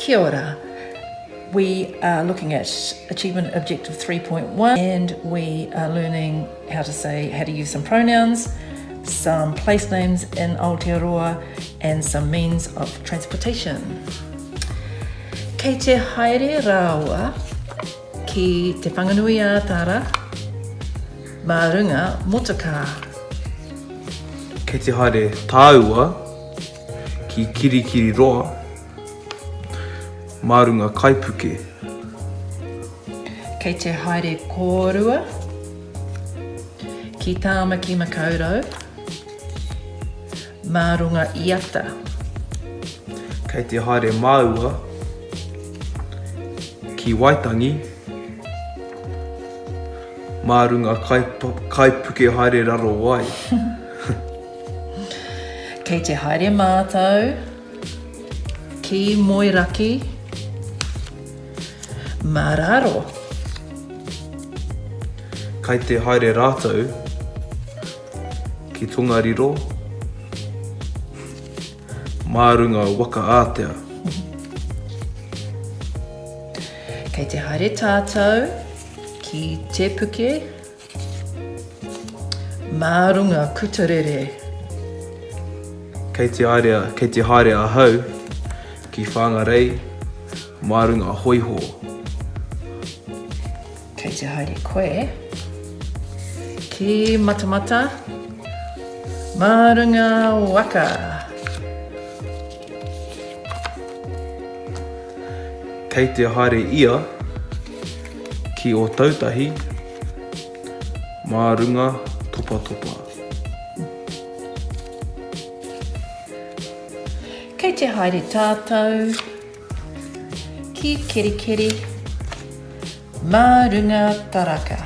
Kia ora. We are looking at Achievement Objective 3.1 and we are learning how to use some pronouns, some place names in Aotearoa and some means of transportation. Kei te haere rāua ki te whanganui a Tara, mā runga motoka. Kei te haere tāua ki kirikiri roa, mā runga kaipuke. Kei te haere kōrua ki tāmaki makaurau, mā runga iata. Kei te haere māua ki Waitangi, mā runga kaipuke haere raro wai. Kei te haere mātou ki Moiraki, mā raro. Kei te haere rātou ki Tongariro, mā runga waka ātea. Kei te haere tātou ki Te Puke, mā runga kutarere. Kei te haere ahau ki Whangarei, mā runga hoiho. Kei te haere koe ki Matamata, mā runga waka. Kei te haere ia ki o Tautahi, mā runga topa topa. Kei te haere tātou ki Kerikeri, mā runga taraka.